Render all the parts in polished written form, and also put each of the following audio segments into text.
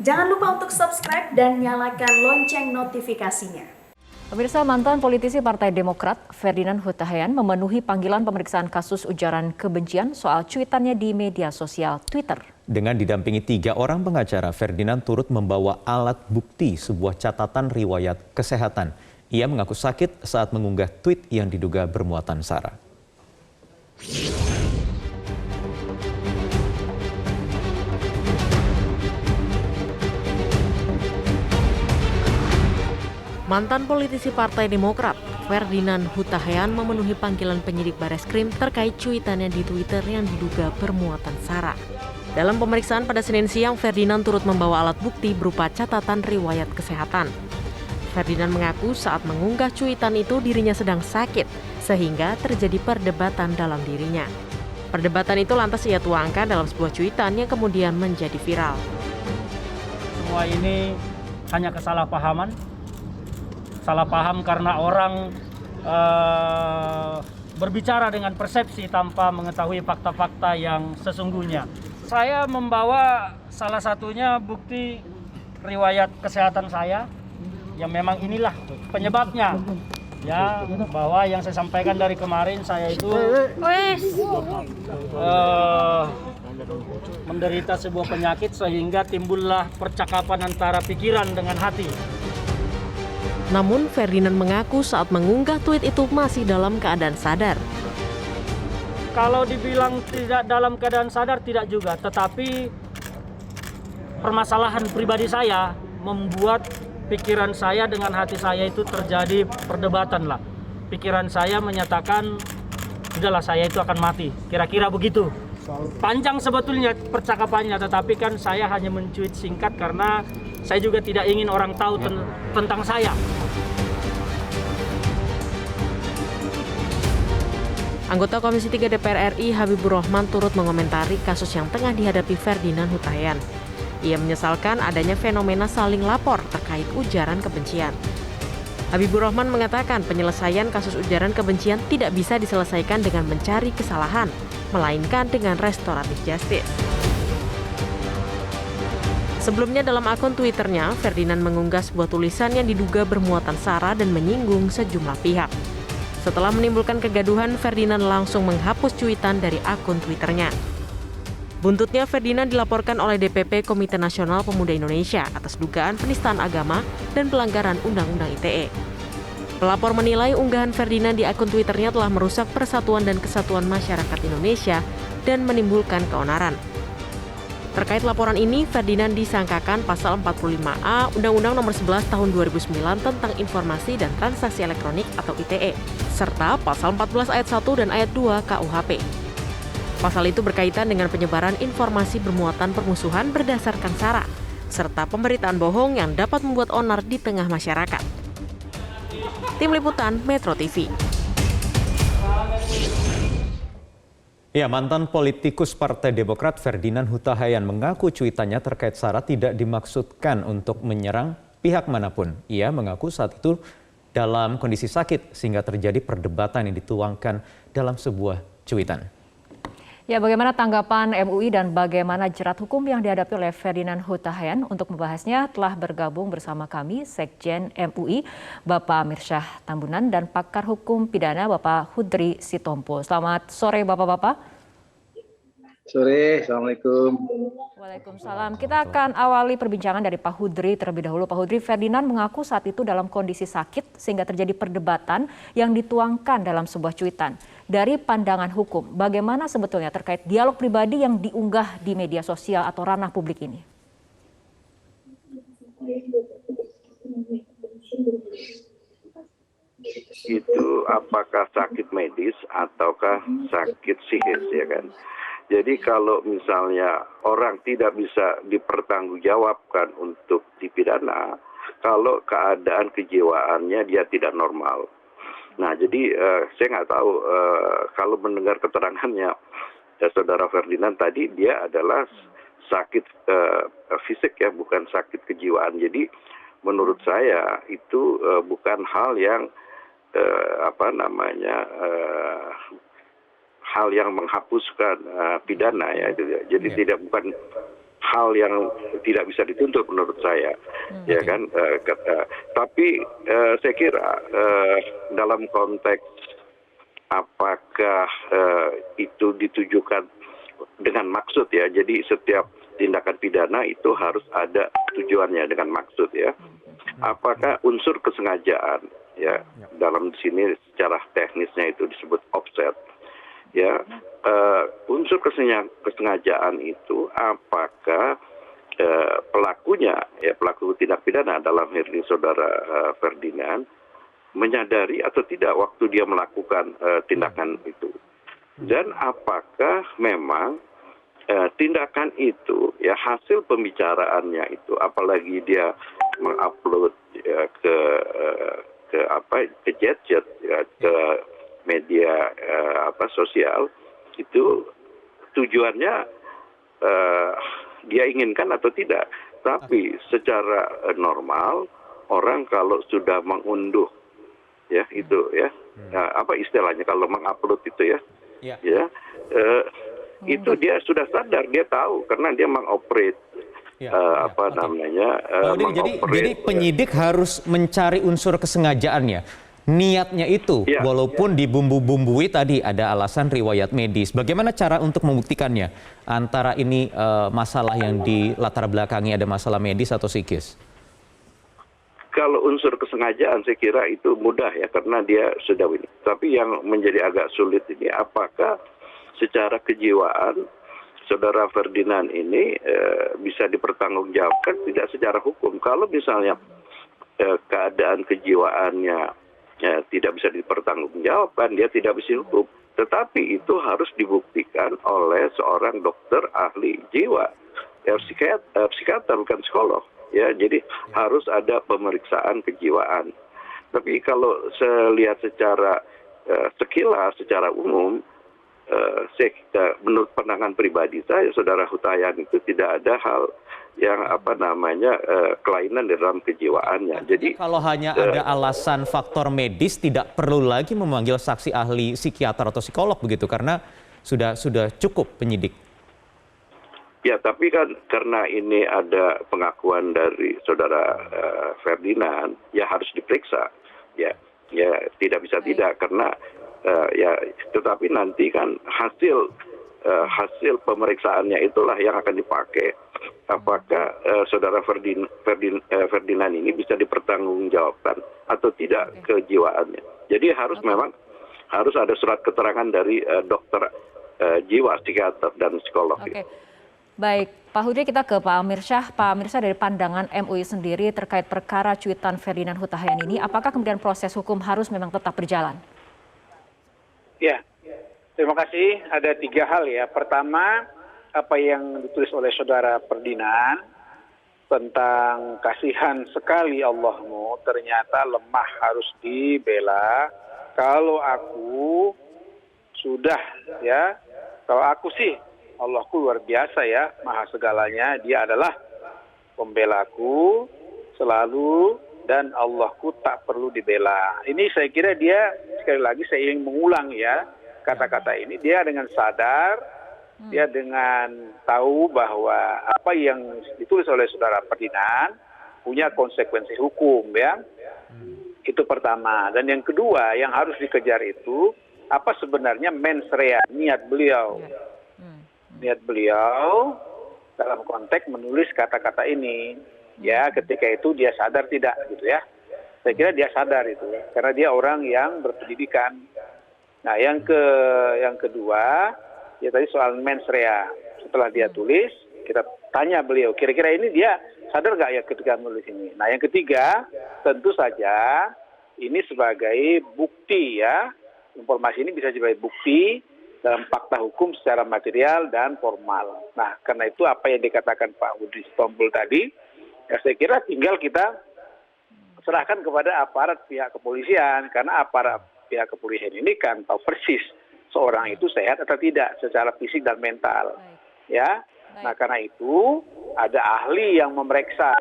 Jangan lupa untuk subscribe dan nyalakan lonceng notifikasinya. Pemirsa, mantan politisi Partai Demokrat Ferdinand Huta Heian memenuhi panggilan pemeriksaan kasus ujaran kebencian soal cuitannya di media sosial Twitter. Dengan didampingi 3 orang pengacara, Ferdinand turut membawa alat bukti sebuah catatan riwayat kesehatan. Ia mengaku sakit saat mengunggah tweet yang diduga bermuatan sara. Mantan politisi Partai Demokrat, Ferdinand Huta Heian memenuhi panggilan penyidik Bareskrim terkait cuitannya di Twitter yang diduga bermuatan sara. Dalam pemeriksaan pada Senin siang, Ferdinand turut membawa alat bukti berupa catatan riwayat kesehatan. Ferdinand mengaku saat mengunggah cuitan itu dirinya sedang sakit, sehingga terjadi perdebatan dalam dirinya. Perdebatan itu lantas ia tuangkan dalam sebuah cuitan yang kemudian menjadi viral. Semua ini hanya kesalahpahaman. Salah paham karena orang berbicara dengan persepsi tanpa mengetahui fakta-fakta yang sesungguhnya. Saya membawa salah satunya bukti riwayat kesehatan saya, yang memang inilah penyebabnya. Ya, bahwa yang saya sampaikan dari kemarin saya itu menderita sebuah penyakit sehingga timbullah percakapan antara pikiran dengan hati. Namun Ferdinand mengaku saat mengunggah tweet itu masih dalam keadaan sadar. Kalau dibilang tidak dalam keadaan sadar, tidak juga. Tetapi permasalahan pribadi saya membuat pikiran saya dengan hati saya itu terjadi perdebatan lah. Pikiran saya menyatakan, sudahlah saya itu akan mati. Kira-kira begitu. Panjang sebetulnya percakapannya, tetapi kan saya hanya mencuit singkat karena saya juga tidak ingin orang tahu tentang saya. Anggota Komisi 3 DPR RI Habibur Rahman turut mengomentari kasus yang tengah dihadapi Ferdinand Huta Heian. Ia menyesalkan adanya fenomena saling lapor terkait ujaran kebencian. Habibur Rahman mengatakan penyelesaian kasus ujaran kebencian tidak bisa diselesaikan dengan mencari kesalahan, melainkan dengan restoratif justice. Sebelumnya dalam akun Twitternya, Ferdinand mengunggah sebuah tulisan yang diduga bermuatan sara dan menyinggung sejumlah pihak. Setelah menimbulkan kegaduhan, Ferdinand langsung menghapus cuitan dari akun Twitternya. Buntutnya, Ferdinand dilaporkan oleh DPP Komite Nasional Pemuda Indonesia atas dugaan penistaan agama dan pelanggaran Undang-Undang ITE. Pelapor menilai unggahan Ferdinand di akun Twitternya telah merusak persatuan dan kesatuan masyarakat Indonesia dan menimbulkan keonaran. Terkait laporan ini, Ferdinand disangkakan pasal 45A Undang-Undang Nomor 11 Tahun 2009 tentang Informasi dan Transaksi Elektronik atau ITE, serta pasal 14 ayat 1 dan ayat 2 KUHP. Pasal itu berkaitan dengan penyebaran informasi bermuatan permusuhan berdasarkan sara, serta pemberitaan bohong yang dapat membuat onar di tengah masyarakat. Tim Liputan Metro TV. Ya, mantan politikus Partai Demokrat Ferdinand Huta Heian mengaku cuitannya terkait sara tidak dimaksudkan untuk menyerang pihak manapun. Ia mengaku saat itu dalam kondisi sakit sehingga terjadi perdebatan yang dituangkan dalam sebuah cuitan. Ya, bagaimana tanggapan MUI dan bagaimana jerat hukum yang dihadapi oleh Ferdinand Huta Heian? Untuk membahasnya telah bergabung bersama kami Sekjen MUI Bapak Mirsyah Tambunan dan pakar hukum pidana Bapak Hudri Sitompul. Selamat sore Bapak-bapak. Sore, Assalamualaikum. Waalaikumsalam. Kita akan awali perbincangan dari Pak Hudri terlebih dahulu. Pak Hudri, Ferdinand mengaku saat itu dalam kondisi sakit sehingga terjadi perdebatan yang dituangkan dalam sebuah cuitan. Dari pandangan hukum, bagaimana sebetulnya terkait dialog pribadi yang diunggah di media sosial atau ranah publik ini? Itu apakah sakit medis ataukah sakit psikis, ya kan? Jadi kalau misalnya orang tidak bisa dipertanggungjawabkan untuk dipidana, kalau keadaan kejiwaannya dia tidak normal. Nah, jadi saya nggak tahu kalau mendengar keterangannya saudara Ferdinand tadi, dia adalah sakit fisik ya, bukan sakit kejiwaan. Jadi menurut saya itu bukan hal yang hal yang menghapuskan pidana ya itu ya. Jadi tidak hal yang tidak bisa dituntut menurut saya, ya kan. Tapi saya kira dalam konteks apakah itu ditujukan dengan maksud ya. Jadi setiap tindakan pidana itu harus ada tujuannya dengan maksud ya. Apakah unsur kesengajaan ya, dalam sini secara teknisnya itu disebut offset ya. Unsur kesengajaan itu apakah pelakunya ya, pelaku tindak pidana dalam hal ini saudara Ferdinand menyadari atau tidak waktu dia melakukan tindakan itu, dan apakah memang tindakan itu ya hasil pembicaraannya itu, apalagi dia mengupload ya, ke gadget ya, ke media sosial, itu tujuannya dia inginkan atau tidak. Tapi secara normal orang kalau sudah mengunduh ya itu ya, apa istilahnya kalau mengupload itu ya, itu dia sudah sadar, dia tahu karena dia mengoperate jadi penyidik harus mencari unsur kesengajaannya, niatnya itu, walaupun dibumbu-bumbui tadi ada alasan riwayat medis. Bagaimana cara untuk membuktikannya? Antara ini masalah yang di latar belakangi ada masalah medis atau psikis? Kalau unsur kesengajaan saya kira itu mudah ya, karena dia sudah ini. Tapi yang menjadi agak sulit ini, apakah secara kejiwaan saudara Ferdinand ini bisa dipertanggungjawabkan tidak secara hukum. Kalau misalnya keadaan kejiwaannya tidak bisa dipertanggungjawabkan, dia tidak bisa hukum. Tetapi itu harus dibuktikan oleh seorang dokter ahli jiwa, psikiater bukan psikolog. Ya, jadi harus ada pemeriksaan kejiwaan. Tapi kalau saya lihat secara sekilas, secara umum, menurut pandangan pribadi saya, saudara Huta Hayan itu tidak ada hal yang kelainan dalam kejiwaannya. Jadi kalau hanya ada alasan faktor medis, tidak perlu lagi memanggil saksi ahli psikiater atau psikolog begitu, karena sudah cukup penyidik. Ya, tapi kan karena ini ada pengakuan dari saudara Ferdinand, ya harus diperiksa. Ya tidak bisa tidak, karena tetapi nanti kan hasil pemeriksaannya itulah yang akan dipakai. Apakah saudara Ferdinand ini bisa dipertanggungjawabkan atau tidak kejiwaannya. Jadi memang harus ada surat keterangan dari dokter jiwa, psikiater dan psikolog. Oke. Baik, Pak Hudri, kita ke Pak Amir Syah. Pak Amir Syah, dari pandangan MUI sendiri terkait perkara cuitan Ferdinand Huta Hayan ini, apakah kemudian proses hukum harus memang tetap berjalan? Ya, terima kasih. Ada 3 hal ya. Pertama, apa yang ditulis oleh saudara Ferdinand tentang kasihan sekali Allahmu, ternyata lemah harus dibela. Kalau aku sih, Allahku luar biasa ya, maha segalanya, dia adalah pembelaku selalu dan Allahku tak perlu dibela. Ini saya kira dia, sekali lagi saya ingin mengulang ya, kata-kata ini, dia dengan sadar, dia dengan tahu bahwa apa yang ditulis oleh saudara Ferdinand punya konsekuensi hukum ya. Itu pertama. Dan yang kedua yang harus dikejar itu, apa sebenarnya mens rea, niat beliau. Niat beliau dalam konteks menulis kata-kata ini, ya ketika itu dia sadar tidak gitu ya. Saya kira dia sadar itu, karena dia orang yang berpendidikan. Nah yang kedua, ya tadi soal mens rea. Setelah dia tulis, kita tanya beliau, kira-kira ini dia sadar nggak ya ketika menulis ini. Nah yang ketiga, tentu saja ini sebagai bukti ya, informasi ini bisa sebagai bukti dalam fakta hukum secara material dan formal. Nah, karena itu apa yang dikatakan Pak Hudri Sitompul tadi, ya saya kira tinggal kita serahkan kepada aparat pihak kepolisian, karena aparat pihak kepolisian ini kan tahu persis seorang itu sehat atau tidak secara fisik dan mental. Ya, nah karena itu ada ahli yang memeriksa,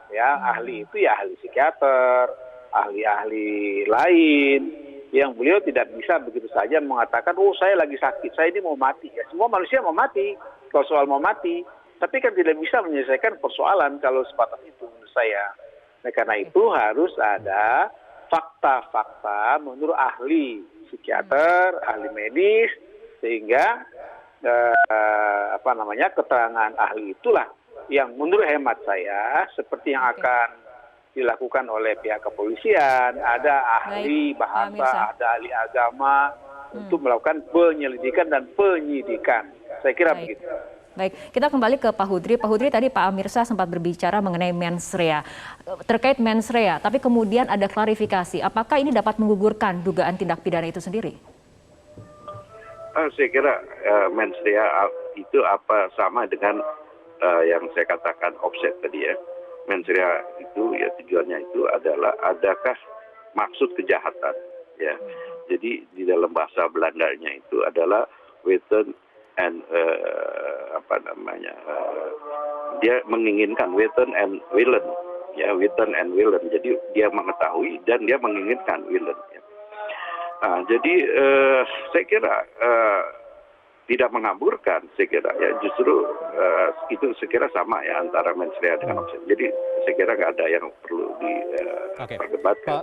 ya ahli itu ya ahli psikiater, ahli-ahli lain. Yang beliau tidak bisa begitu saja mengatakan, oh saya lagi sakit, saya ini mau mati. Ya, semua manusia mau mati. Kalau soal mau mati, Tapi kan tidak bisa menyelesaikan persoalan kalau sebatas itu menurut saya. Nah, karena itu harus ada fakta-fakta menurut ahli psikiater, ahli medis, sehingga keterangan ahli itulah yang menurut hemat saya seperti yang akan dilakukan oleh pihak kepolisian. Ada ahli bahasa, ada ahli agama untuk melakukan penyelidikan dan penyidikan. Saya kira begitu. Baik, kita kembali ke Pak Hudri. Pak Hudri, tadi Pak Amirsyah sempat berbicara mengenai mens rea. Terkait mens rea, tapi kemudian ada klarifikasi. Apakah ini dapat menggugurkan dugaan tindak pidana itu sendiri? Saya kira mens rea itu sama dengan yang saya katakan offset tadi ya. Mens rea itu ya tujuannya itu adalah adakah maksud kejahatan ya. Jadi di dalam bahasa Belandanya itu adalah weten and dia menginginkan weten and willen ya, weten and willen. Jadi dia mengetahui dan dia menginginkan willen ya. Jadi saya kira tidak mengaburkan, saya kira ya, justru itu saya kira sama ya antara mens rea dengan offset. Jadi saya kira nggak ada yang perlu diperdebatkan.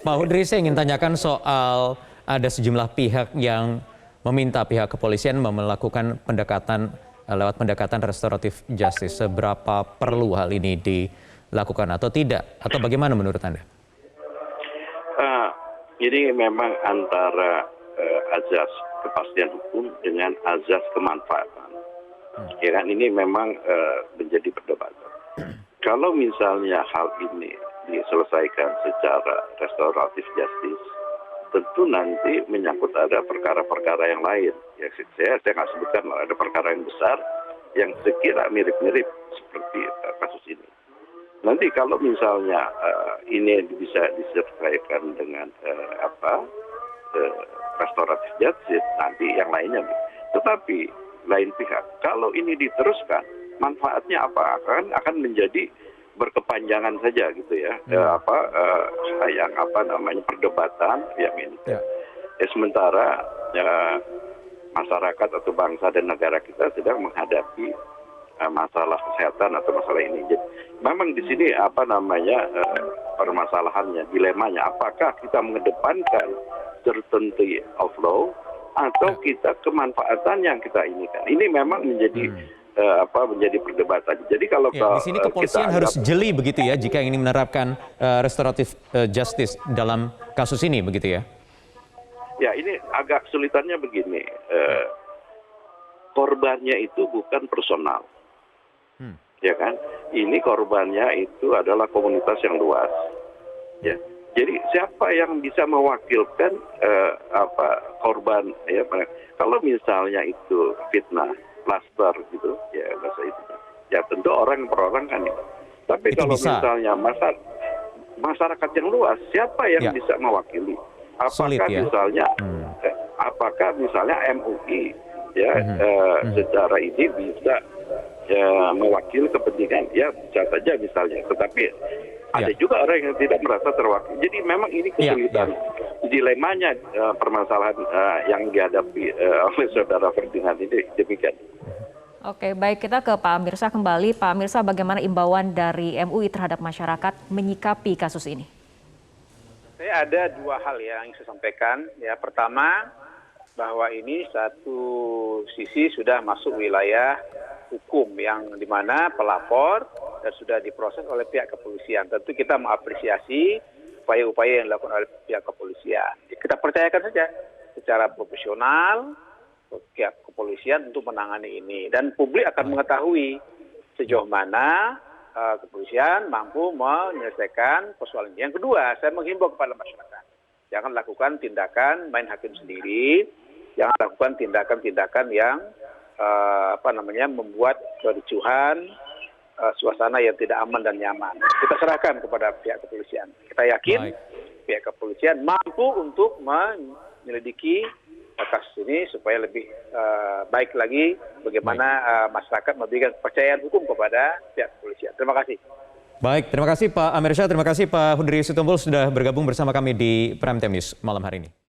Pak Hudri, saya ingin tanyakan soal ada sejumlah pihak yang meminta pihak kepolisian melakukan pendekatan lewat pendekatan restoratif justice. Seberapa perlu hal ini dilakukan atau tidak? Atau bagaimana menurut Anda? Jadi memang antara azas kepastian hukum dengan azas kemanfaatan. Ya kan, ini memang menjadi perdebatan. Kalau misalnya hal ini diselesaikan secara restoratif justice, tentu nanti menyangkut ada perkara-perkara yang lain. Ya, saya nggak sebutkan ada perkara yang besar yang sekira mirip-mirip seperti kasus ini. Nanti kalau misalnya ini bisa diselesaikan dengan restoratif justice, nanti yang lainnya. Tetapi lain pihak, kalau ini diteruskan, manfaatnya apa? Akan menjadi berkepanjangan saja gitu ya. Perdebatan ya ini. Sementara masyarakat atau bangsa dan negara kita sedang menghadapi masalah kesehatan atau masalah ini. Jadi, memang di sini permasalahannya, dilemanya, apakah kita mengedepankan certainty of law atau kita kemanfaatan yang kita inikan. Ini memang menjadi menjadi perdebatan. Jadi kalau di sini kepolisian harus jeli begitu ya jika ingin menerapkan restoratif justice dalam kasus ini begitu ya. Ya, ini agak sulitannya begini. Korbannya itu bukan personal. Ya kan? Ini korbannya itu adalah komunitas yang luas. Ya. Jadi siapa yang bisa mewakilkan korban ya? Kalau misalnya itu fitnah, laster gitu, ya bahasa itu. Ya tentu orang per orang kan ya. Tapi itu kalau bisa. Misalnya masyarakat yang luas, siapa yang bisa mewakili? Apakah misalnya apakah misalnya MUI ya secara ini bisa mewakili kepentingan, ya bisa saja misalnya, tetapi ada juga orang yang tidak merasa terwakili. Jadi memang ini kesulitan, dilemanya permasalahan yang dihadapi oleh saudara Ferdinand ini demikian. Oke, baik, kita ke Pak Amirsyah kembali. Pak Amirsyah, bagaimana imbauan dari MUI terhadap masyarakat menyikapi kasus ini? Saya ada dua hal yang saya sampaikan. Ya, pertama, bahwa ini satu sisi sudah masuk wilayah hukum yang dimana pelapor dan sudah diproses oleh pihak kepolisian. Tentu kita mengapresiasi upaya-upaya yang dilakukan oleh pihak kepolisian. Kita percayakan saja secara profesional pihak kepolisian untuk menangani ini, dan publik akan mengetahui sejauh mana kepolisian mampu menyelesaikan persoalan ini. Yang kedua, saya menghimbau kepada masyarakat, jangan lakukan tindakan main hakim sendiri, jangan lakukan tindakan-tindakan yang membuat kericuhan, suasana yang tidak aman dan nyaman. Kita serahkan kepada pihak kepolisian. Kita yakin pihak kepolisian mampu untuk menyelidiki kasus ini supaya lebih baik lagi bagaimana masyarakat memberikan kepercayaan hukum kepada pihak kepolisian. Terima kasih. Baik, terima kasih Pak Amirsyah, terima kasih Pak Hudri Sitompul sudah bergabung bersama kami di Prime Time News malam hari ini.